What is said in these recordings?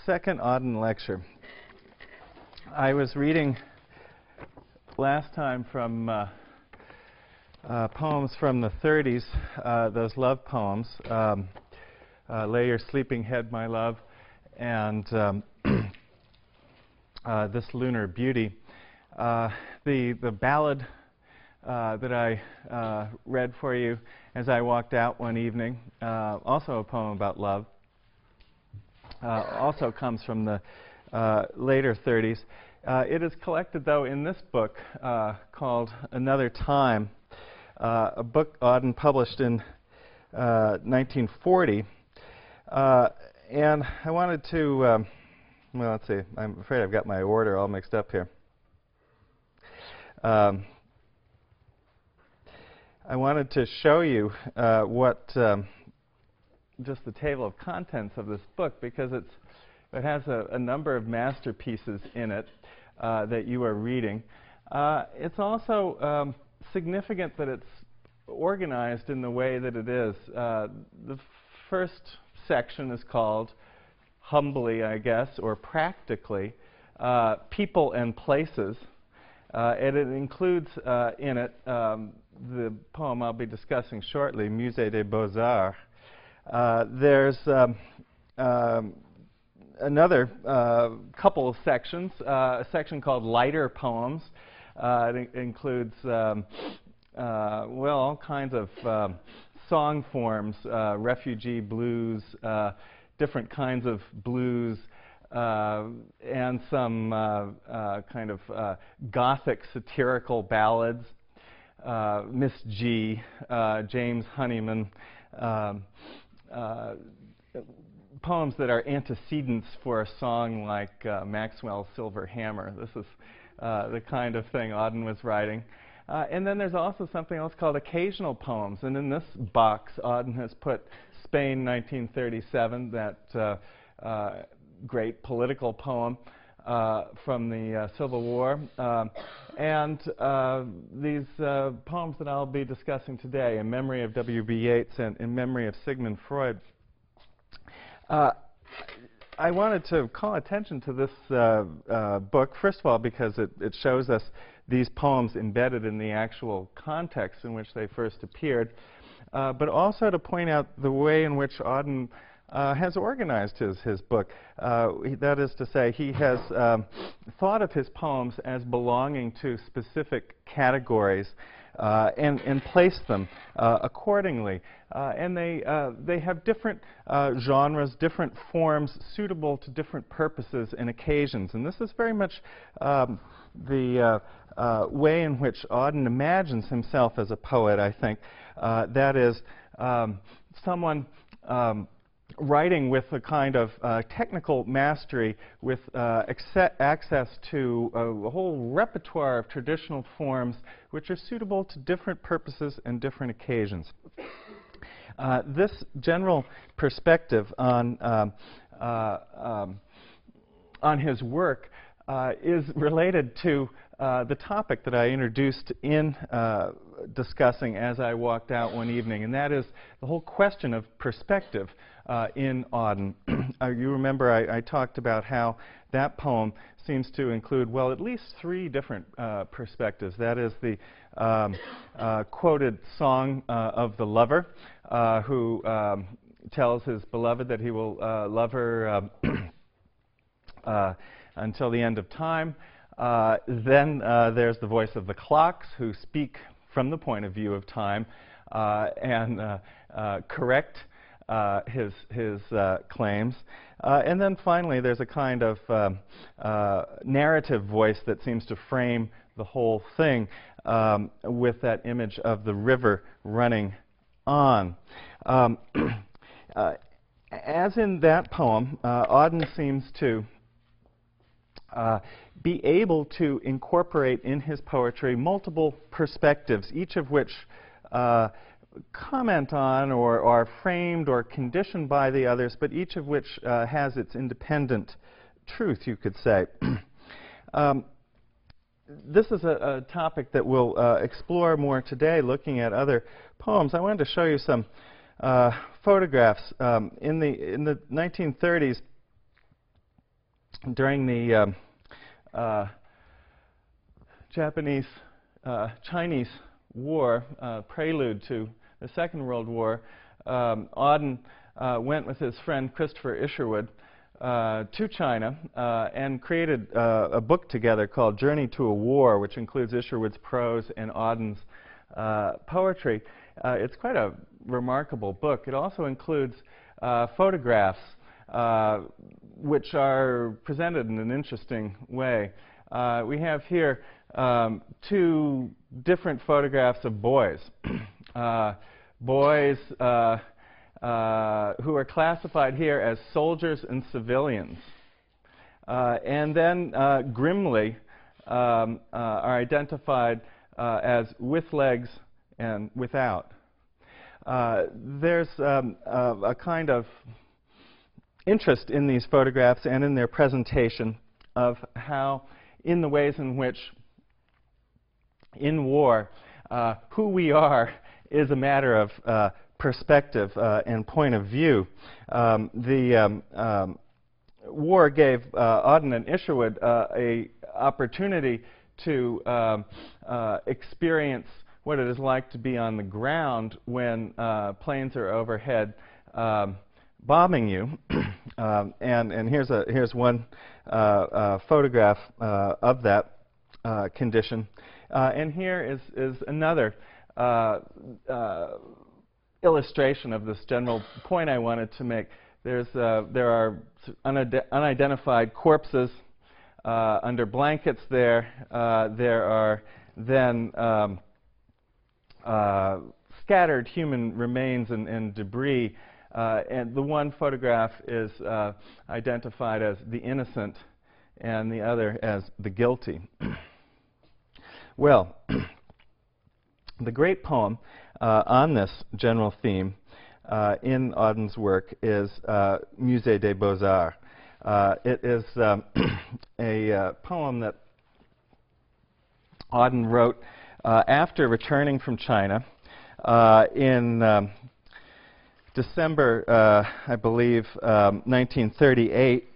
second Auden lecture. I was reading last time from poems from the 30s, those love poems, Lay Your Sleeping Head, My Love, and This Lunar Beauty. The ballad that I read for you as I walked out one evening, also a poem about love, also comes from the later 30s. It is collected, though, in this book called Another Time, a book Auden published in 1940. And I wanted to, well, let's see, I'm afraid I've got my order all mixed up here. I wanted to show you what just the table of contents of this book, because it has a number of masterpieces in it that you are reading. It's also significant that it's organized in the way that it is. The first section is called, humbly, I guess, or practically, People and Places. And it includes in it the poem I'll be discussing shortly, Musée des Beaux-Arts. There's another couple of sections, a section called Lighter Poems. It includes, well, all kinds of song forms, refugee blues, different kinds of blues, and some kind of gothic satirical ballads. Miss G, James Honeyman, poems that are antecedents for a song like Maxwell's Silver Hammer. This is the kind of thing Auden was writing. And then there's also something else called Occasional Poems. And in this box, Auden has put Spain, 1937, that great political poem from the Civil War, and these poems that I'll be discussing today, In Memory of W.B. Yeats and In Memory of Sigmund Freud. I wanted to call attention to this book, first of all, because it shows us these poems embedded in the actual context in which they first appeared, but also to point out the way in which Auden has organized his book. That is to say, he has thought of his poems as belonging to specific categories and placed them accordingly. And they have different genres, different forms suitable to different purposes and occasions. And this is very much the way in which Auden imagines himself as a poet, I think. That is, someone writing with a kind of technical mastery, with access to a whole repertoire of traditional forms which are suitable to different purposes and different occasions. This general perspective on his work is related to the topic that I introduced in discussing as I walked out one evening, and that is the whole question of perspective in Auden. You remember I talked about how that poem seems to include, well, at least three different perspectives. That is the quoted song of the lover who tells his beloved that he will love her until the end of time. Then there's the voice of the clocks, who speak from the point of view of time and correct his claims. And then finally, there's a kind of narrative voice that seems to frame the whole thing with that image of the river running on. As in that poem, Auden seems to be able to incorporate in his poetry multiple perspectives, each of which comment on or are framed or conditioned by the others, but each of which has its independent truth, you could say. This is a topic that we'll explore more today, looking at other poems. I wanted to show you some photographs. In the 1930s, during the Japanese-Chinese War, prelude to the Second World War, Auden went with his friend Christopher Isherwood to China and created a book together called Journey to a War, which includes Isherwood's prose and Auden's poetry. It's quite a remarkable book. It also includes photographs which are presented in an interesting way. We have here two different photographs of boys. Boys who are classified here as soldiers and civilians. And then grimly are identified as with legs and without. There's a kind of interest in these photographs and in their presentation of how, in the ways in which in war, who we are is a matter of perspective and point of view. The war gave Auden and Isherwood an opportunity to experience what it is like to be on the ground when planes are overhead bombing you. And here's one photograph of that condition. And here is another illustration of this general point I wanted to make. There are unidentified corpses under blankets there. There are then scattered human remains and debris. And the one photograph is identified as the innocent and the other as the guilty. Well, the great poem on this general theme in Auden's work is Musée des Beaux-Arts. It is a poem that Auden wrote after returning from China in December, I believe, 1938,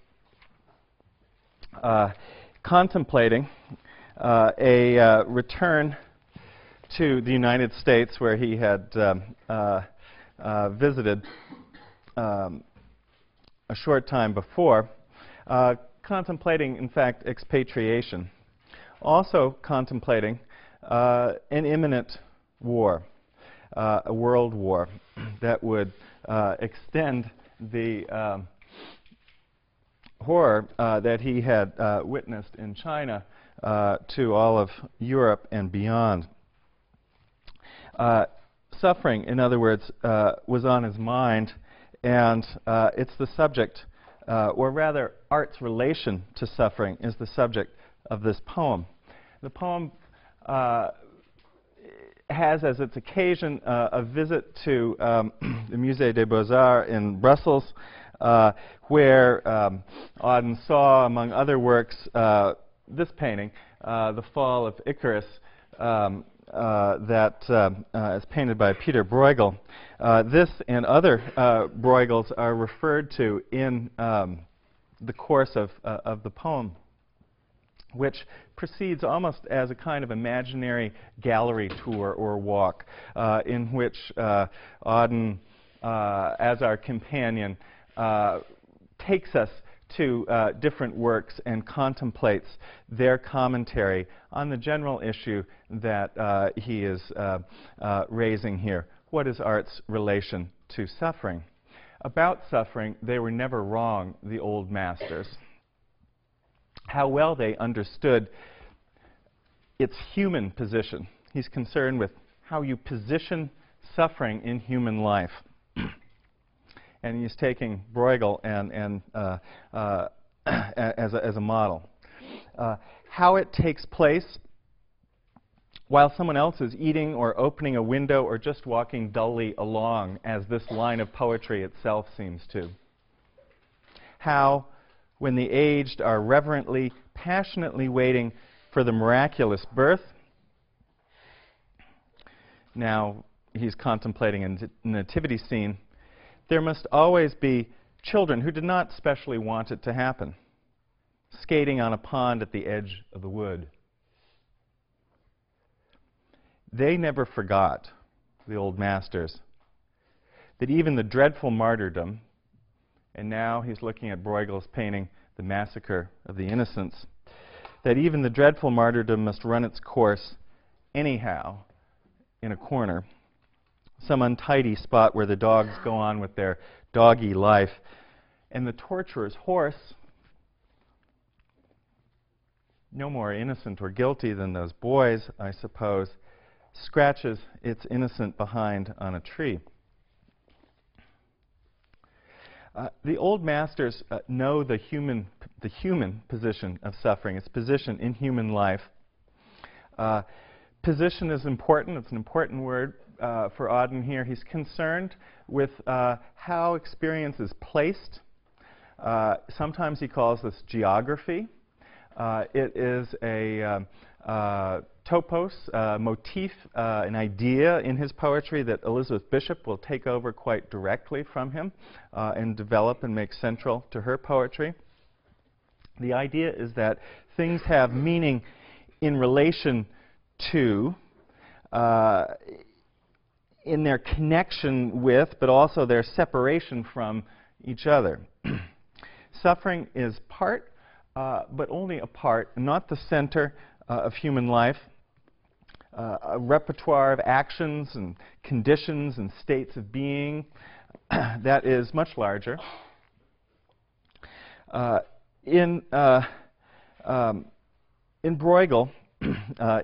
contemplating a return to the United States, where he had visited a short time before, contemplating, in fact, expatriation. Also contemplating an imminent war, a world war that would extend the horror that he had witnessed in China to all of Europe and beyond. Suffering, in other words, was on his mind, and it's the subject, or rather art's relation to suffering is the subject of this poem. The poem has as its occasion a visit to the Musée des Beaux-Arts in Brussels, where Auden saw, among other works, this painting, The Fall of Icarus, that is painted by Peter Bruegel. This and other Bruegels are referred to in the course of the poem, which proceeds almost as a kind of imaginary gallery tour or walk, in which Auden, as our companion, takes us to different works and contemplates their commentary on the general issue that he is raising here. What is art's relation to suffering? About suffering, they were never wrong, the old masters. How well they understood its human position. He's concerned with how you position suffering in human life. And he's taking Bruegel as a model. How it takes place while someone else is eating or opening a window or just walking dully along, as this line of poetry itself seems to. How, when the aged are reverently, passionately waiting for the miraculous birth. Now he's contemplating a nativity scene. There must always be children who did not specially want it to happen. skating on a pond at the edge of the wood. They never forgot, the old masters, that even the dreadful martyrdom, and now he's looking at Bruegel's painting, The Massacre of the Innocents, that even the dreadful martyrdom must run its course anyhow in a corner, some untidy spot where the dogs go on with their doggy life, and the torturer's horse, no more innocent or guilty than those boys, I suppose, scratches its innocent behind on a tree. The old masters know the human position of suffering, its position in human life. Position is important. It's an important word for Auden here. He's concerned with how experience is placed. Sometimes he calls this geography. It is a topos, motif, an idea in his poetry that Elizabeth Bishop will take over quite directly from him and develop and make central to her poetry. The idea is that things have meaning in relation to, in their connection with, but also their separation from each other. Suffering is part, but only a part, not the center of human life. A repertoire of actions and conditions and states of being that is much larger. In Bruegel,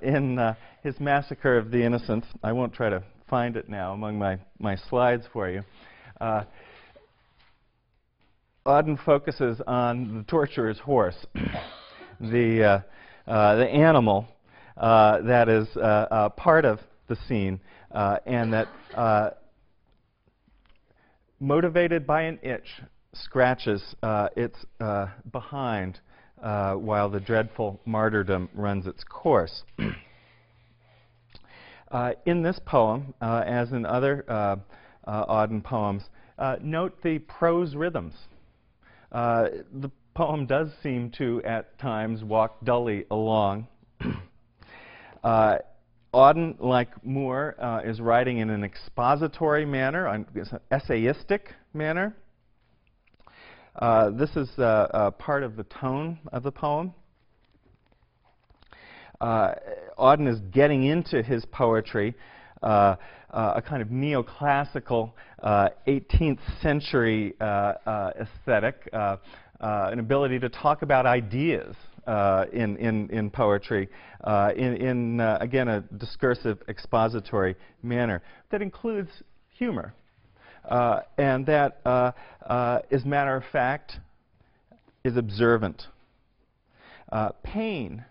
in his Massacre of the Innocents, I won't try to find it now among my slides for you, Auden focuses on the torturer's horse, the animal that is part of the scene, and that, motivated by an itch, scratches its behind while the dreadful martyrdom runs its course. In this poem, as in other Auden poems, note the prose rhythms. The poem does seem to, at times, walk dully along. Auden, like Moore, is writing in an expository manner, an essayistic manner. This is part of the tone of the poem. Auden is getting into his poetry a kind of neoclassical 18th century aesthetic, an ability to talk about ideas in poetry in again, a discursive expository manner that includes humor. And that, as a matter of fact, is observant. Pain,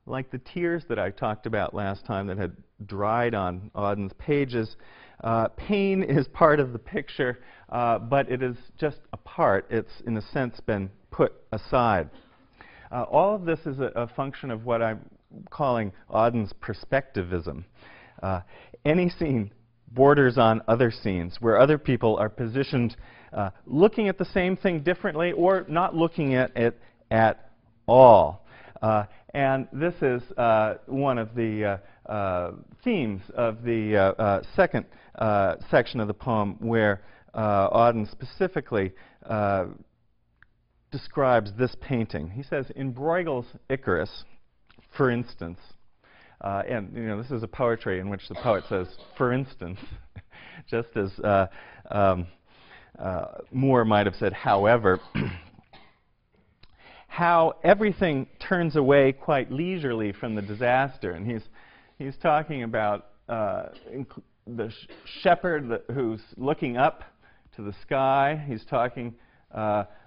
like the tears that I talked about last time that had dried on Auden's pages, pain is part of the picture, but it is just a part. It's, in a sense, been put aside. All of this is a function of what I'm calling Auden's perspectivism. Any scene borders on other scenes where other people are positioned looking at the same thing differently or not looking at it at all. And this is one of the themes of the second section of the poem, where Auden specifically describes this painting. He says, in Bruegel's Icarus, for instance, and you know, this is a poetry in which the poet says, for instance, just as Moore might have said, however, how everything turns away quite leisurely from the disaster. And he's talking about the shepherd who's looking up to the sky. He's talking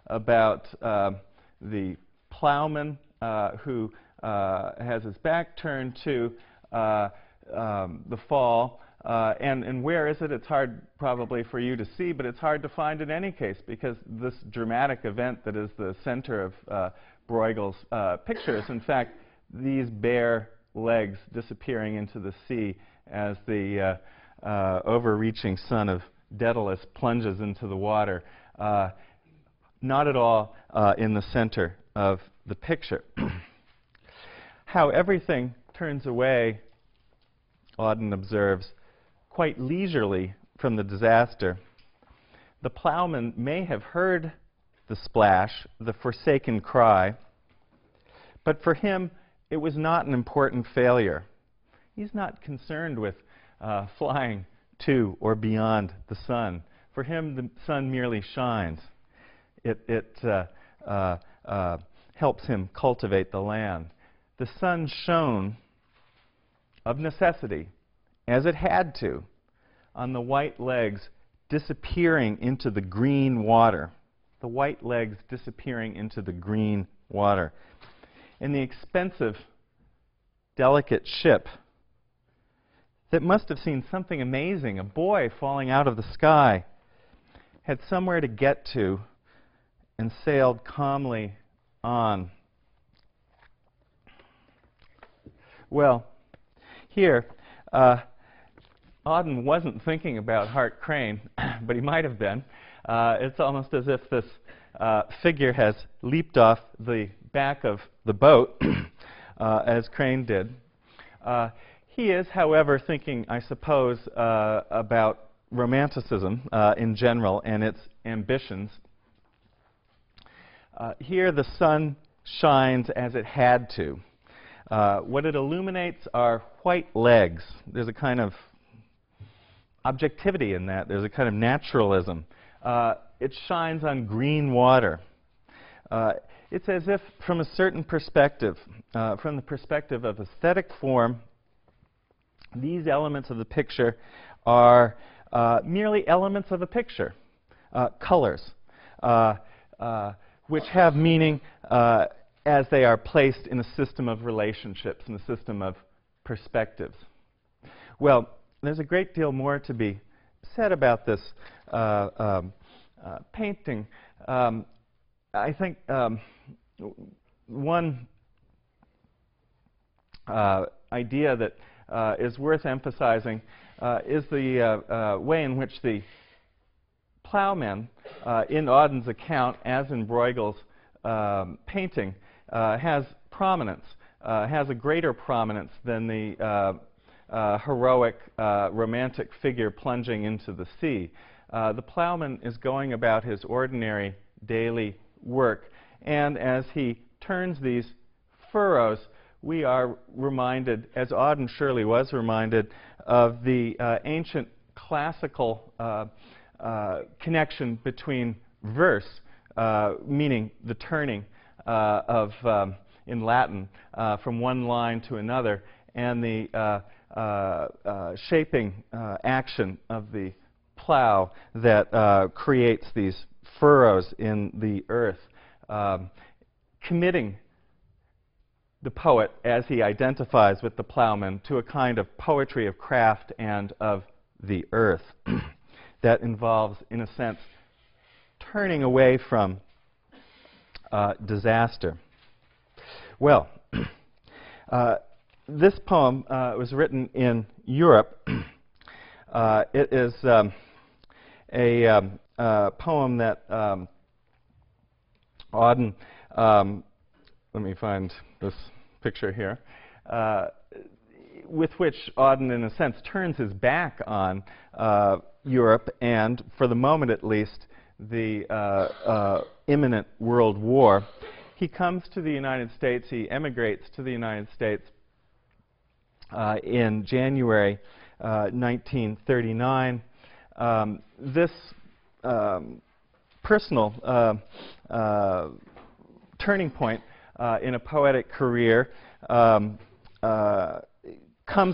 about the plowman who has his back turned to the fall. And where is it? It's hard probably for you to see, but it's hard to find in any case, because this dramatic event that is the center of Bruegel's pictures, in fact, these bare legs disappearing into the sea as the overreaching son of Daedalus plunges into the water, not at all in the center of the picture. How everything turns away, Auden observes, quite leisurely from the disaster. The plowman may have heard the splash, the forsaken cry, but for him it was not an important failure. He's not concerned with flying to or beyond the sun. For him, the sun merely shines. It helps him cultivate the land. The sun shone of necessity, as it had to, on the white legs disappearing into the green water. The white legs disappearing into the green water. And the expensive, delicate ship that must have seen something amazing, a boy falling out of the sky, had somewhere to get to and sailed calmly on. Well, here, Auden wasn't thinking about Hart Crane, but he might have been. It's almost as if this figure has leaped off the back of the boat, as Crane did. He is, however, thinking, I suppose, about Romanticism in general and its ambitions. Here the sun shines as it had to. What it illuminates are white legs. There's a kind of objectivity in that. There's a kind of naturalism. It shines on green water. It's as if, from a certain perspective, from the perspective of aesthetic form, these elements of the picture are merely elements of a picture, colors, which have meaning as they are placed in a system of relationships, in a system of perspectives. Well, there's a great deal more to be said about this painting. I think one idea that is worth emphasizing is the way in which the plowman in Auden's account, as in Bruegel's painting, has prominence, has a greater prominence than the heroic romantic figure plunging into the sea. The plowman is going about his ordinary daily work, and as he turns these furrows, we are reminded, as Auden surely was reminded, of the ancient classical connection between verse, meaning the turning of, in Latin, from one line to another, and the shaping action of the plow that creates these furrows in the earth, committing the poet, as he identifies with the plowman, to a kind of poetry of craft and of the earth that involves, in a sense, turning away from disaster. Well, this poem was written in Europe. It is a poem that Auden, let me find this picture here, with which Auden, in a sense, turns his back on Europe and, for the moment at least, the imminent world war. He comes to the United States, he emigrates to the United States in January 1939. This personal turning point in a poetic career comes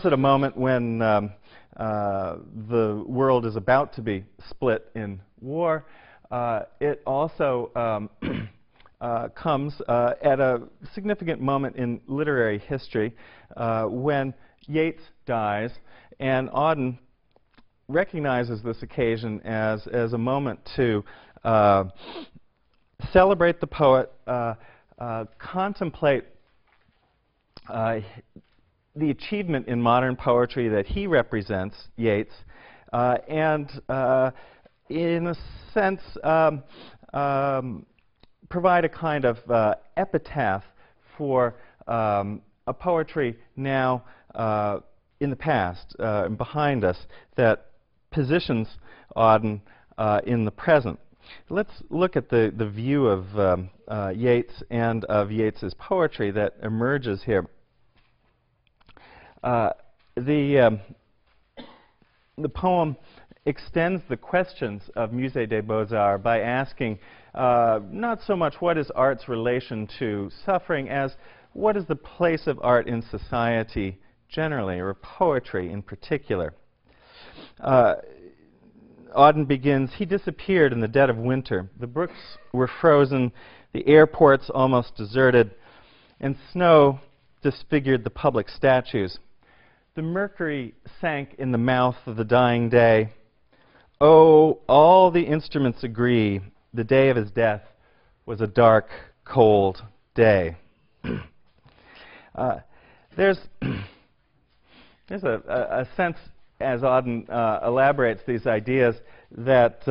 at a moment when the world is about to be split in war. It also comes at a significant moment in literary history when Yeats dies, and Auden recognizes this occasion as a moment to celebrate the poet, contemplate the achievement in modern poetry that he represents, Yeats, and in a sense provide a kind of epitaph for a poetry now in the past and behind us that positions Auden in the present. Let's look at the view of Yeats and of Yeats's poetry that emerges here. The poem extends the questions of Musée des Beaux-Arts by asking not so much what is art's relation to suffering as what is the place of art in society generally, or poetry in particular. Auden begins, "He disappeared in the dead of winter. The brooks were frozen, the airports almost deserted, and snow disfigured the public statues. The mercury sank in the mouth of the dying day. Oh, all the instruments agree, the day of his death was a dark, cold day." There's a sense, as Auden elaborates these ideas, that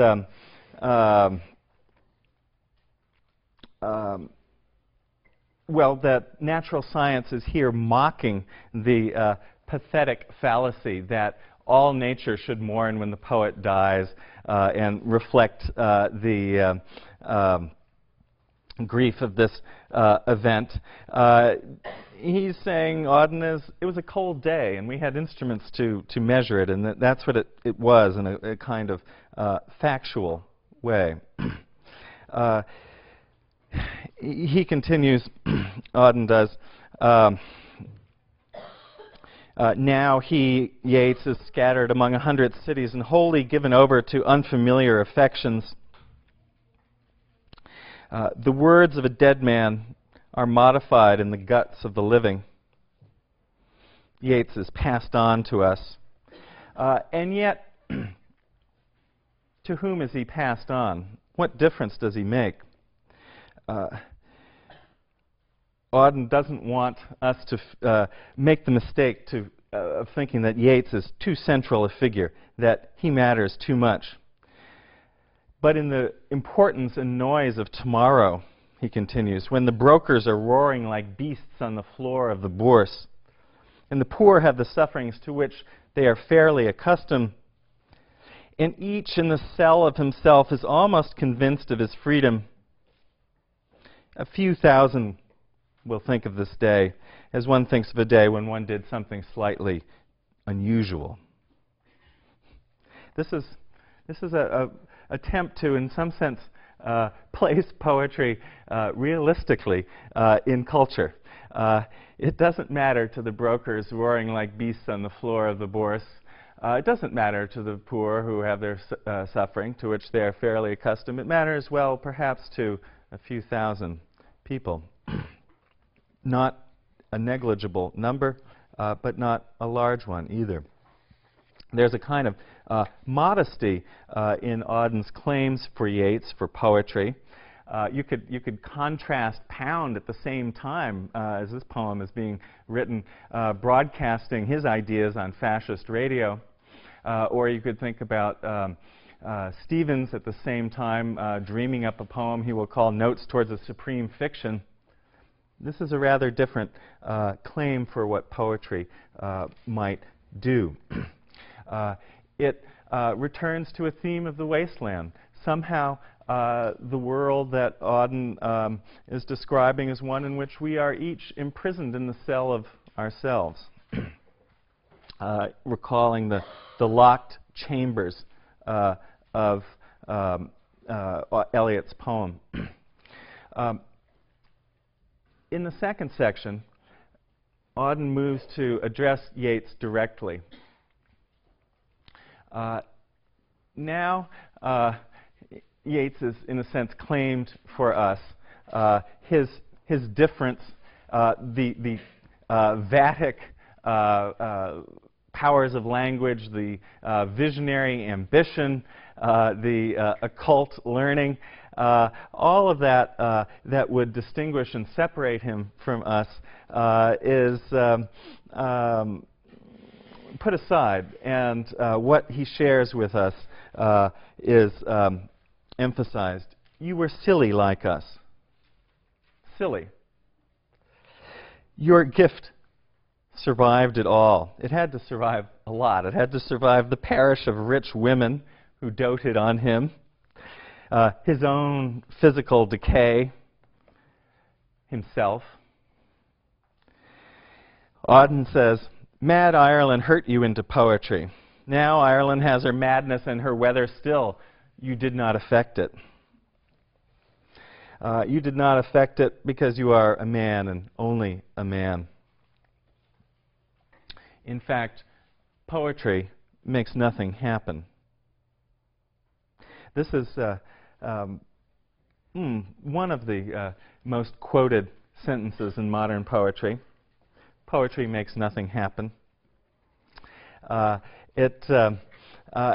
well, that natural science is here mocking the pathetic fallacy that all nature should mourn when the poet dies and reflect the grief of this event. He's saying, Auden, it was a cold day, and we had instruments to measure it, and that's what it was in a kind of factual way. He continues, Auden does, now he, Yeats, is scattered among 100 cities and wholly given over to unfamiliar affections. The words of a dead man are modified in the guts of the living. Yeats is passed on to us. And yet, to whom is he passed on? What difference does he make? Auden doesn't want us to make the mistake of thinking that Yeats is too central a figure, that he matters too much. But in the importance and noise of tomorrow, he continues, when the brokers are roaring like beasts on the floor of the bourse, and the poor have the sufferings to which they are fairly accustomed, and each in the cell of himself is almost convinced of his freedom, a few thousand will think of this day as one thinks of a day when one did something slightly unusual. This is an attempt to, in some sense, place poetry realistically in culture. It doesn't matter to the brokers roaring like beasts on the floor of the bourse. It doesn't matter to the poor who have their suffering, to which they are fairly accustomed. It matters, well, perhaps to a few thousand people. Not a negligible number, but not a large one either. There's a kind of modesty in Auden's claims for Yeats, for poetry. You could contrast Pound at the same time as this poem is being written, broadcasting his ideas on fascist radio. Or you could think about Stevens at the same time dreaming up a poem he will call Notes Towards a Supreme Fiction. This is a rather different claim for what poetry might do. It returns to a theme of the wasteland. Somehow the world that Auden is describing is one in which we are each imprisoned in the cell of ourselves, recalling the locked chambers of Eliot's poem. In the second section, Auden moves to address Yeats directly. Now, Yeats is, in a sense, claimed for us. His difference, the Vatic powers of language, the visionary ambition, the occult learning, all of that that would distinguish and separate him from us is put aside, and what he shares with us is emphasized. You were silly like us. silly. Your gift survived it all. It had to survive a lot. It had to survive the parish of rich women who doted on him, his own physical decay, himself. Auden says, "Mad Ireland hurt you into poetry. Now Ireland has her madness and her weather still. You did not affect it. You did not affect it because you are a man and only a man." In fact, poetry makes nothing happen. This is one of the most quoted sentences in modern poetry. Poetry makes nothing happen. It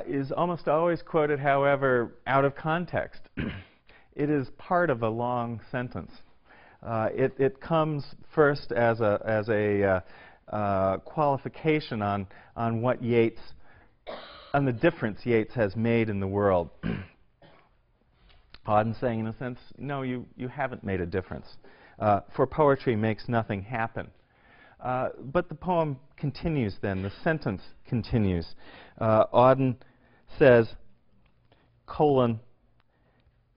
is almost always quoted, however, out of context. It is part of a long sentence. It comes first as a qualification on what Yeats, on the difference Yeats has made in the world. Auden saying, in a sense, no, you haven't made a difference. For poetry makes nothing happen. But the poem continues then. The sentence continues. Auden says, colon,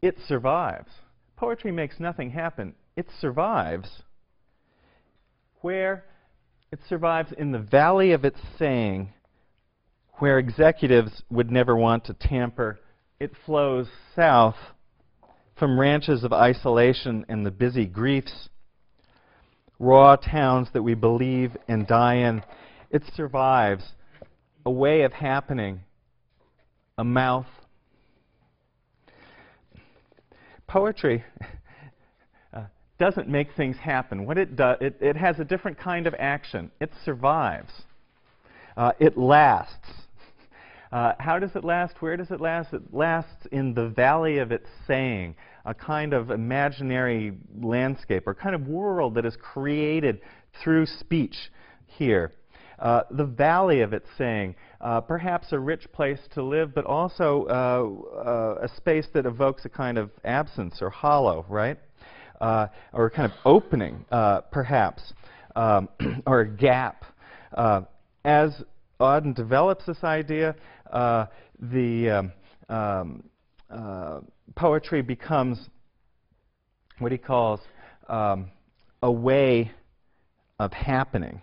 "It survives." Poetry makes nothing happen. It survives. Where? It survives in the valley of its saying, where executives would never want to tamper. It flows south from ranches of isolation and the busy griefs, raw towns that we believe and die in. It survives a way of happening, a mouth. Poetry doesn't make things happen. What it does, it has a different kind of action. It survives. It lasts. How does it last? Where does it last? It lasts in the valley of its saying, a kind of imaginary landscape or kind of world that is created through speech here. The valley of its saying, perhaps a rich place to live, but also a space that evokes a kind of absence or hollow, right? Or a kind of opening, perhaps, or a gap. As Auden develops this idea, the poetry becomes what he calls a way of happening,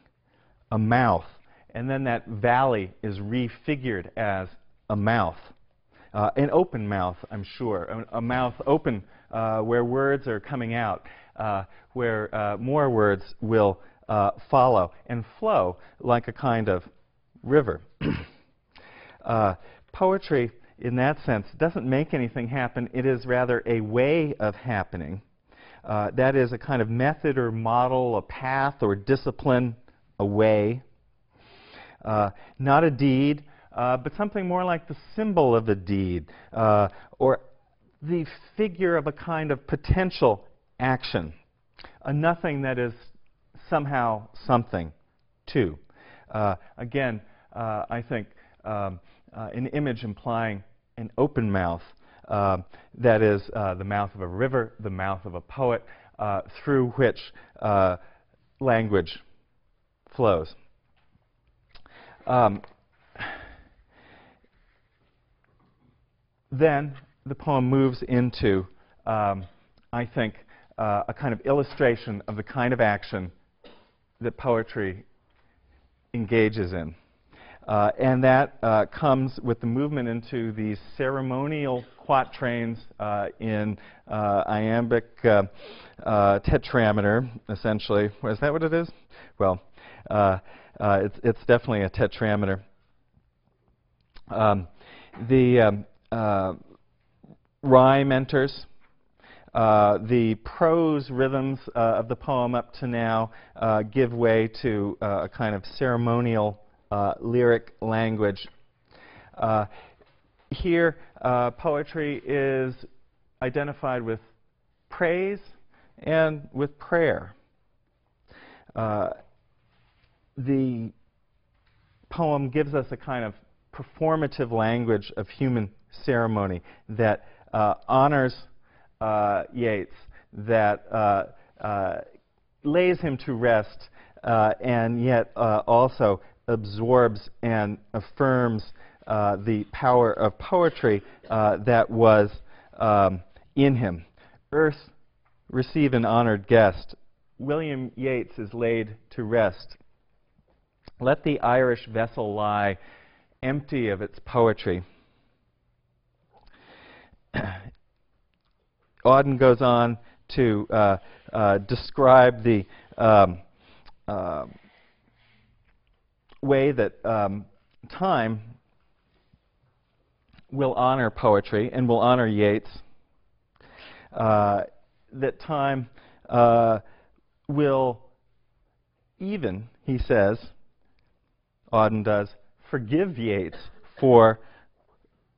a mouth. And then that valley is refigured as a mouth. An open mouth, I'm sure. A mouth open where words are coming out, where more words will follow and flow like a kind of river. Poetry, in that sense, doesn't make anything happen. It is rather a way of happening. That is a kind of method or model, a path or discipline, a way. Not a deed, but something more like the symbol of a deed, or the figure of a kind of potential action, a nothing that is somehow something, too. Again, I think an image implying an open mouth, that is the mouth of a river, the mouth of a poet, through which language flows. Then the poem moves into, I think, a kind of illustration of the kind of action that poetry engages in. And that comes with the movement into these ceremonial quatrains in iambic tetrameter, essentially. Is that what it is? Well, it's definitely a tetrameter. The rhyme enters. The prose rhythms of the poem up to now give way to a kind of ceremonial lyric language. Here, poetry is identified with praise and with prayer. The poem gives us a kind of performative language of human ceremony that honors Yeats, that lays him to rest, and yet also absorbs and affirms the power of poetry that was in him. Earth, receive an honored guest. William Yeats is laid to rest. Let the Irish vessel lie empty of its poetry. Auden goes on to describe the way that time will honor poetry and will honor Yeats. That time will even, he says, Auden does, forgive Yeats for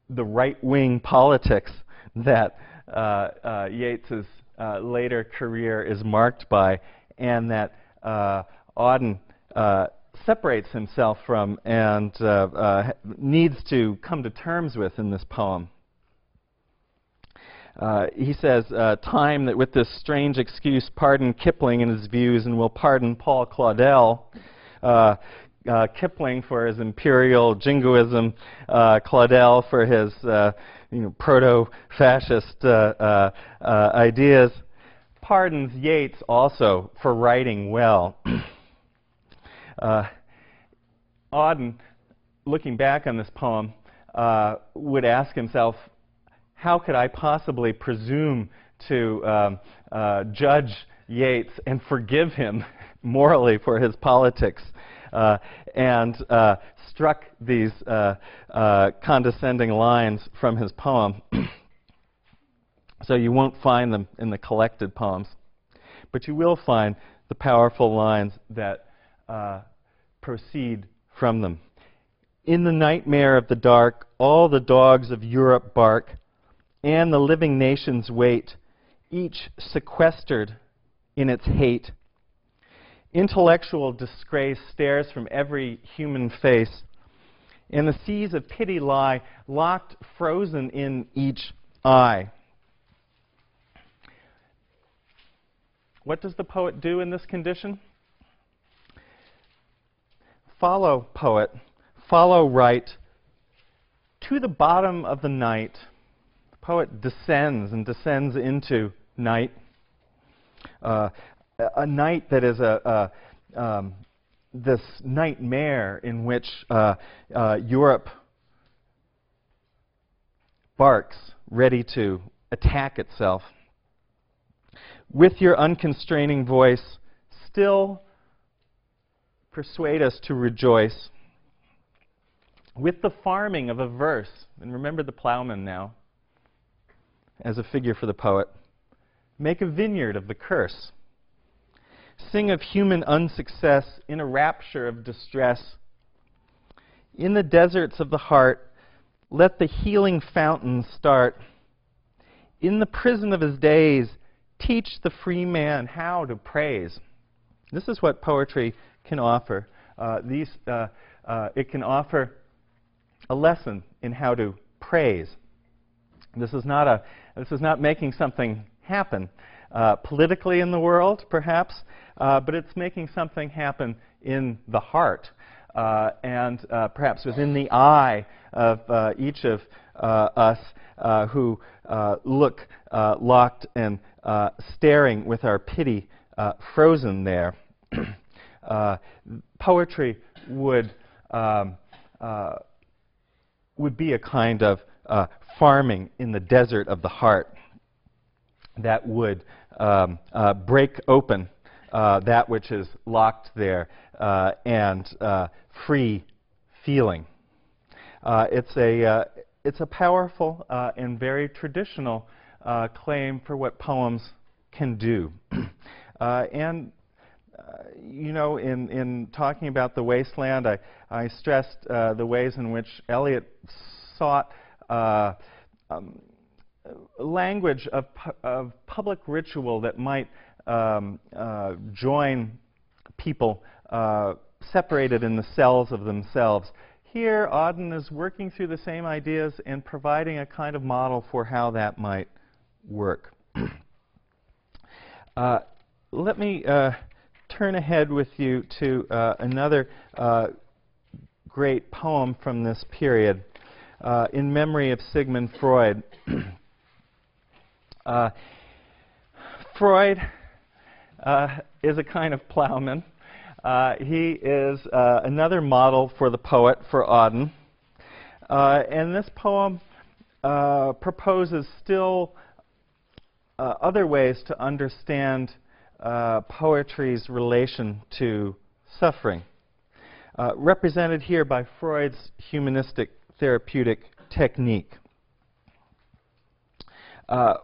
the right-wing politics that Yeats's later career is marked by, and that Auden separates himself from and needs to come to terms with in this poem. He says, time that with this strange excuse pardoned Kipling in his views and will pardon Paul Claudel. Kipling for his imperial jingoism, Claudel for his proto-fascist ideas, pardons Yeats also for writing well. Auden, looking back on this poem, would ask himself, how could I possibly presume to judge Yeats and forgive him morally for his politics? And struck these condescending lines from his poem. So you won't find them in the collected poems, but you will find the powerful lines that proceed from them. In the nightmare of the dark, all the dogs of Europe bark, and the living nations wait, each sequestered in its hate. Intellectual disgrace stares from every human face, and the seas of pity lie locked, frozen in each eye. What does the poet do in this condition? Follow, poet, follow right, to the bottom of the night. The poet descends and descends into night. A night that is this nightmare in which Europe barks, ready to attack itself. With your unconstraining voice, still persuade us to rejoice. With the farming of a verse, and remember the plowman now as a figure for the poet, make a vineyard of the curse. Sing of human unsuccess in a rapture of distress. In the deserts of the heart, let the healing fountain start. In the prison of his days, teach the free man how to praise. This is what poetry can offer. It can offer a lesson in how to praise. This is not making something happen politically in the world, perhaps, but it's making something happen in the heart and perhaps within the eye of each of us who look locked and staring with our pity frozen there. Poetry would be a kind of farming in the desert of the heart that would break open that which is locked there and free feeling. It's a powerful and very traditional claim for what poems can do. You know, in talking about The Wasteland, I stressed the ways in which Eliot sought language of public ritual that might join people separated in the cells of themselves. Here, Auden is working through the same ideas and providing a kind of model for how that might work. let me turn ahead with you to another great poem from this period, in memory of Sigmund Freud. Freud is a kind of plowman. He is another model for the poet, for Auden. And this poem proposes still other ways to understand poetry's relation to suffering, represented here by Freud's humanistic therapeutic technique.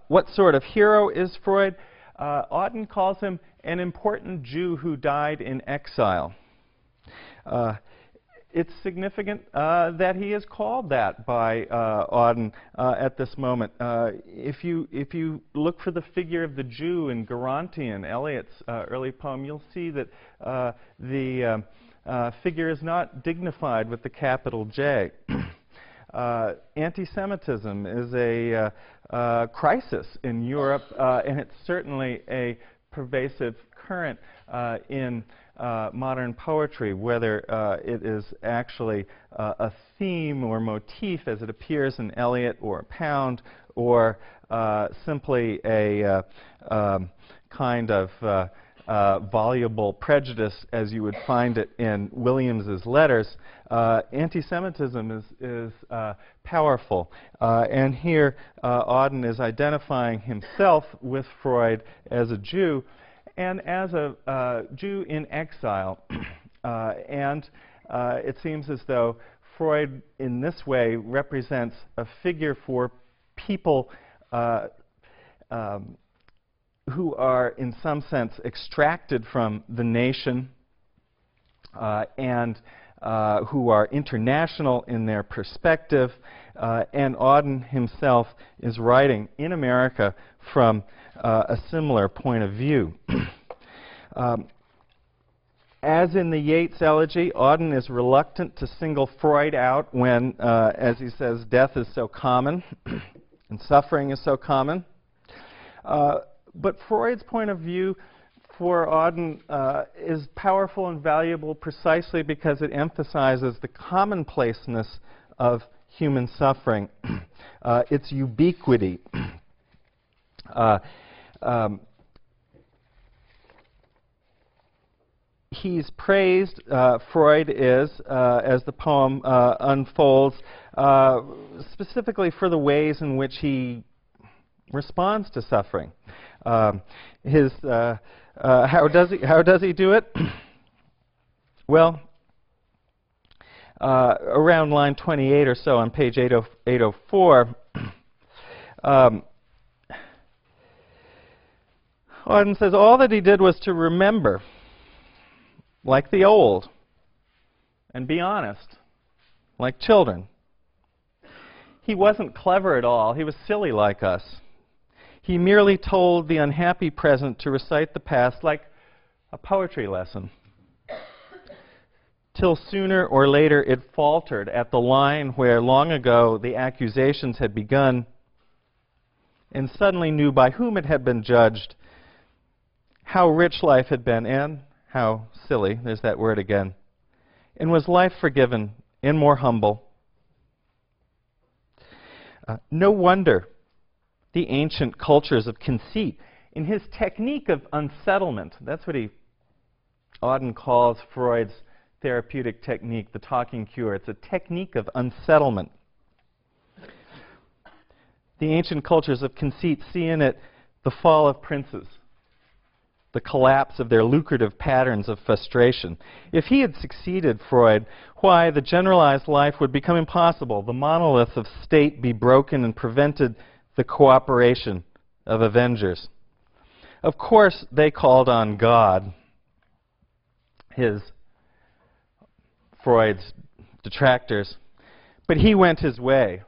What sort of hero is Freud? Auden calls him an important Jew who died in exile. It's significant that he is called that by Auden at this moment. If you look for the figure of the Jew in Gerontian, Eliot's early poem, you'll see that the figure is not dignified with the capital J. Anti-Semitism is a crisis in Europe, and it's certainly a pervasive current in modern poetry, whether it is actually a theme or motif as it appears in Eliot or Pound, or simply a kind of voluble prejudice as you would find it in Williams's letters. Anti-Semitism is powerful. And here Auden is identifying himself with Freud as a Jew and as a Jew in exile. And it seems as though Freud in this way represents a figure for people who are in some sense extracted from the nation and who are international in their perspective, and Auden himself is writing in America from a similar point of view. As in the Yeats elegy, Auden is reluctant to single Freud out when, as he says, death is so common and suffering is so common. But Freud's point of view for Auden is powerful and valuable precisely because it emphasizes the commonplaceness of human suffering, its ubiquity. He's praised, Freud is, as the poem unfolds, specifically for the ways in which he responds to suffering. How does he do it? Well, around line 28 or so on page 804, Auden says, all that he did was to remember, like the old, and be honest, like children. He wasn't clever at all. He was silly like us. He merely told the unhappy present to recite the past like a poetry lesson, till sooner or later it faltered at the line where long ago the accusations had begun, and suddenly knew by whom it had been judged, how rich life had been, and how silly, there's that word again, and was life forgiven and more humble. No wonder the ancient cultures of conceit, in his technique of unsettlement, that's what Auden calls Freud's therapeutic technique, the talking cure. It's a technique of unsettlement. The ancient cultures of conceit see in it the fall of princes, the collapse of their lucrative patterns of frustration. If he had succeeded, Freud, why, the generalized life would become impossible, the monolith of state be broken and prevented the cooperation of avengers. Of course, they called on God, Freud's detractors, but he went his way.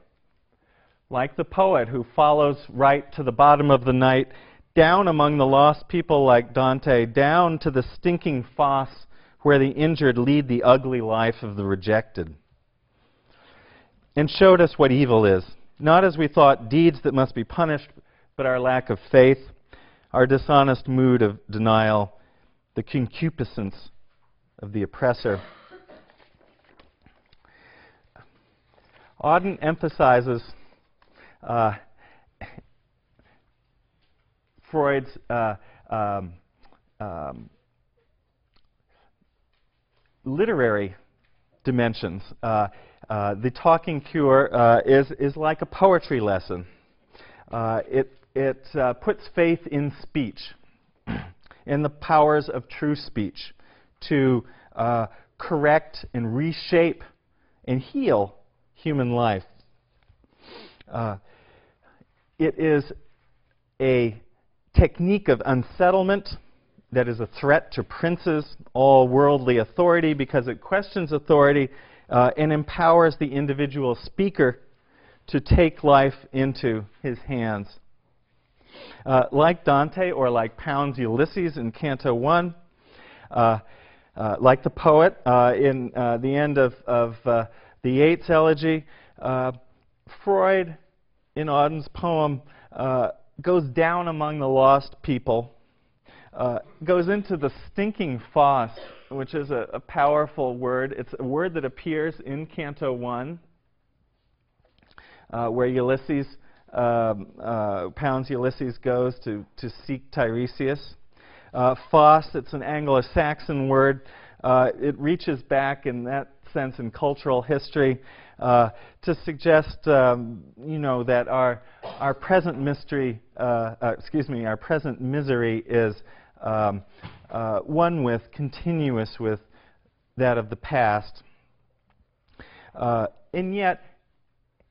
Like the poet who follows right to the bottom of the night, down among the lost people like Dante, down to the stinking fosse where the injured lead the ugly life of the rejected, and showed us what evil is. Not as we thought, deeds that must be punished, but our lack of faith, our dishonest mood of denial, the concupiscence of the oppressor. Auden emphasizes Freud's literary dimensions. The talking cure is like a poetry lesson. It puts faith in speech, in the powers of true speech, to correct and reshape and heal human life. It is a technique of unsettlement that is a threat to princes, all worldly authority, because it questions authority and empowers the individual speaker to take life into his hands. Like Dante or like Pound's Ulysses in Canto 1, like the poet in the end of the Yeats elegy, Freud, in Auden's poem, goes down among the lost people, goes into the stinking fosse, which is a powerful word. It's a word that appears in Canto 1, where Ulysses, Pound's Ulysses goes to seek Tiresias. Fosse, it's an Anglo-Saxon word. It reaches back in that sense in cultural history to suggest, that our present mystery, our present misery is one continuous with that of the past. And yet,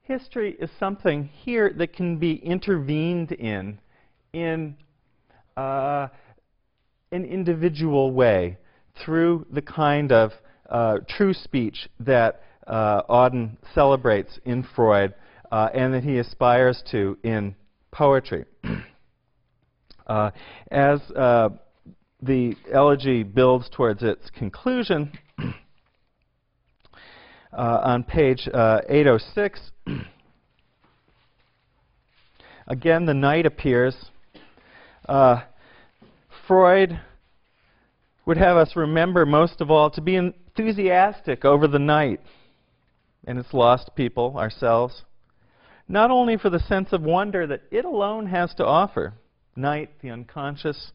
history is something here that can be intervened in an individual way through the kind of true speech that Auden celebrates in Freud and that he aspires to in poetry. As the elegy builds towards its conclusion, on page 806, again the night appears. Freud would have us remember most of all to be enthusiastic over the night and its lost people, ourselves, not only for the sense of wonder that it alone has to offer, night, the unconscious,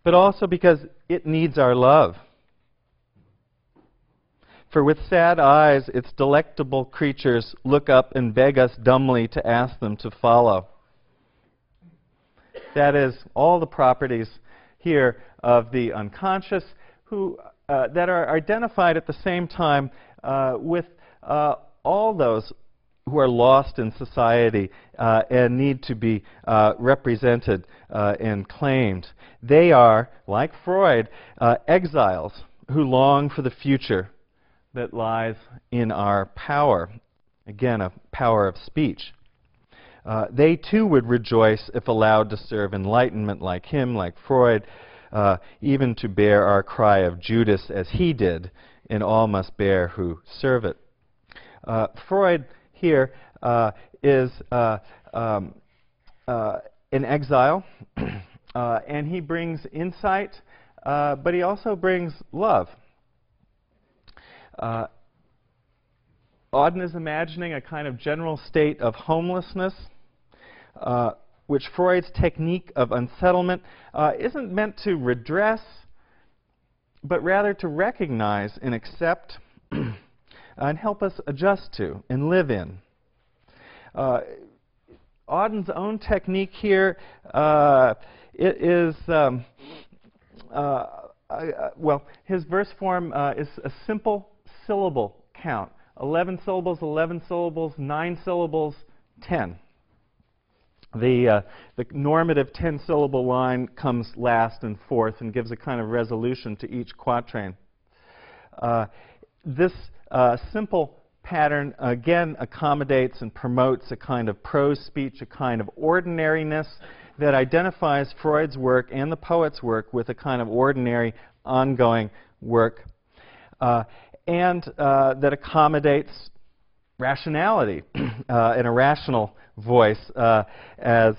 but also because it needs our love. For with sad eyes its delectable creatures look up and beg us dumbly to ask them to follow. That is, all the properties here of the unconscious that are identified at the same time with all those who are lost in society and need to be represented and claimed. They are, like Freud, exiles who long for the future that lies in our power. Again, a power of speech. They too would rejoice if allowed to serve enlightenment like him, like Freud, even to bear our cry of Judas as he did, and all must bear who serve it. Freud here is an exile, and he brings insight, but he also brings love. Auden is imagining a kind of general state of homelessness, which Freud's technique of unsettlement isn't meant to redress, but rather to recognize and accept and help us adjust to and live in. Auden's own technique here his verse form is a simple syllable count. 11 syllables, 9 syllables, 10. The normative 10-syllable line comes last and fourth and gives a kind of resolution to each quatrain. This simple pattern, again, accommodates and promotes a kind of prose speech, a kind of ordinariness that identifies Freud's work and the poet's work with a kind of ordinary, ongoing work, and that accommodates rationality and a rational voice as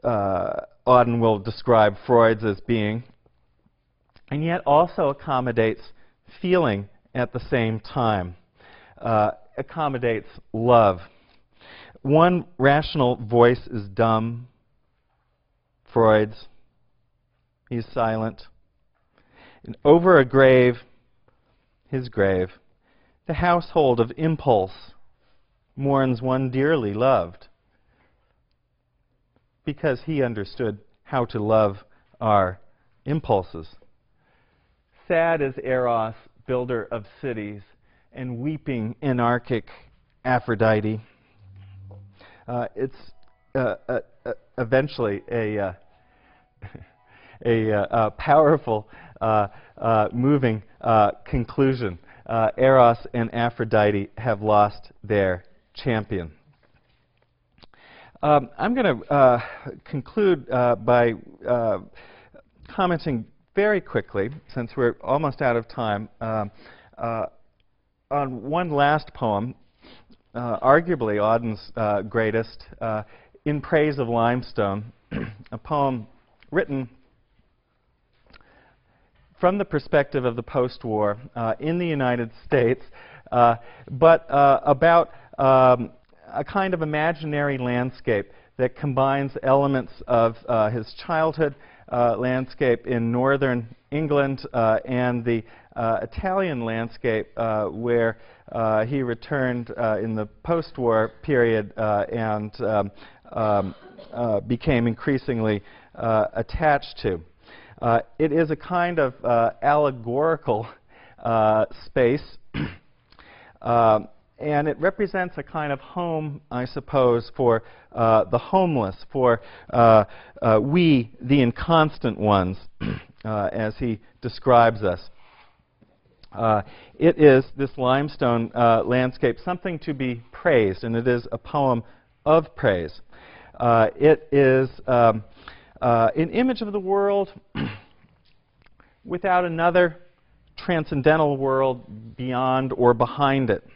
Auden will describe Freud's as being, and yet also accommodates feeling at the same time, accommodates love. One rational voice is dumb, Freud's. He's silent. And over a grave, his grave, the household of impulse mourns one dearly loved, because he understood how to love our impulses. Sad is Eros, builder of cities, and weeping anarchic Aphrodite. It's eventually a powerful, moving conclusion. Eros and Aphrodite have lost their champion. I'm going to conclude by commenting very quickly, since we're almost out of time, on one last poem, arguably Auden's greatest, In Praise of Limestone, a poem written from the perspective of the post-war in the United States, but about a kind of imaginary landscape that combines elements of his childhood landscape in northern England and the Italian landscape where he returned in the post-war period and became increasingly attached to. It is a kind of allegorical space, and it represents a kind of home, I suppose, for the homeless, for we, the inconstant ones, as he describes us. It is, this limestone landscape, something to be praised, and it is a poem of praise. It is an image of the world without another transcendental world beyond or behind it.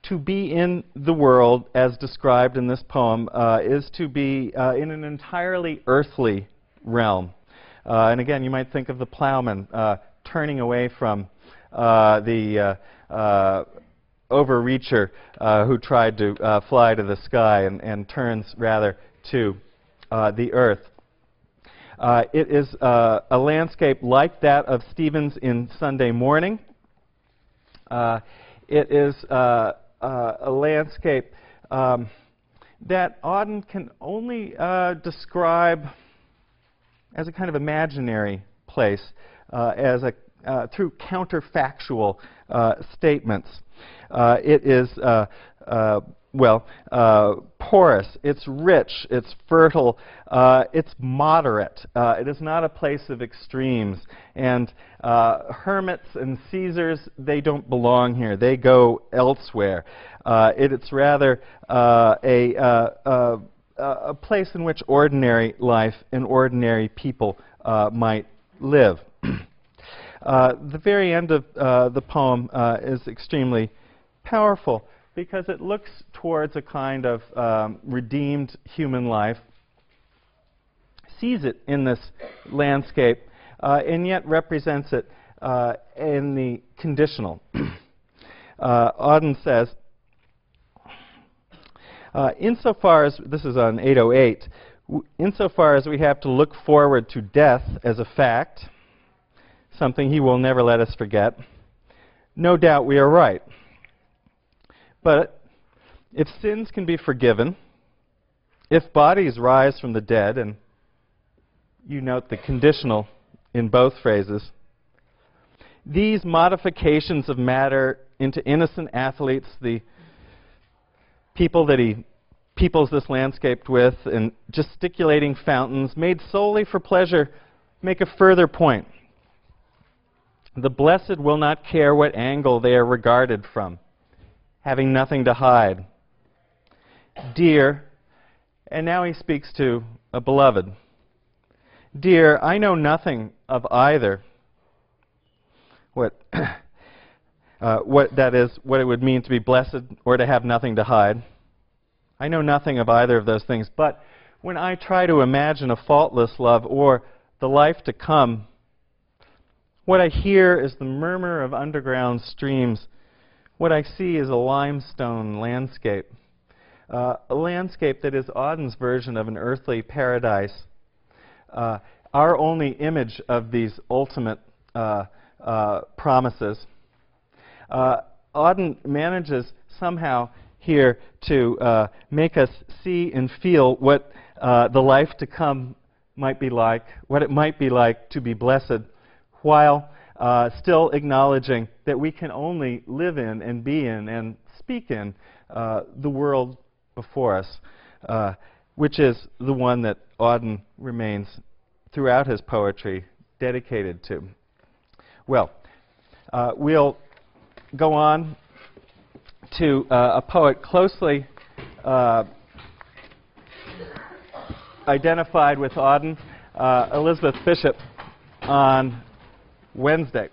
To be in the world, as described in this poem, is to be in an entirely earthly realm. And again, you might think of the plowman turning away from the overreacher who tried to fly to the sky and turns rather to the earth. It is a landscape like that of Stevens in Sunday Morning. It is a landscape that Auden can only describe as a kind of imaginary place, as through counterfactual statements. It is porous, it's rich, it's fertile, it's moderate. It is not a place of extremes. And hermits and Caesars, they don't belong here. They go elsewhere. It's rather a place in which ordinary life and ordinary people might live. The very end of the poem is extremely powerful, because it looks towards a kind of redeemed human life, sees it in this landscape, and yet represents it in the conditional. Auden says, insofar as, this is on 808, insofar as we have to look forward to death as a fact, something he will never let us forget, no doubt we are right. But if sins can be forgiven, if bodies rise from the dead, and you note the conditional in both phrases, these modifications of matter into innocent athletes, the people that he peoples this landscape with, and gesticulating fountains made solely for pleasure, make a further point. The blessed will not care what angle they are regarded from, having nothing to hide. Dear, and now he speaks to a beloved. Dear, I know nothing of either. What that is, what it would mean to be blessed or to have nothing to hide. I know nothing of either of those things, but when I try to imagine a faultless love or the life to come, what I hear is the murmur of underground streams. What I see is a limestone landscape, a landscape that is Auden's version of an earthly paradise. Our only image of these ultimate promises. Auden manages somehow here to make us see and feel what the life to come might be like, what it might be like to be blessed, while still acknowledging that we can only live in and be in and speak in the world before us, which is the one that Auden remains throughout his poetry dedicated to. Well, we'll go on to a poet closely identified with Auden, Elizabeth Bishop, on Wednesday.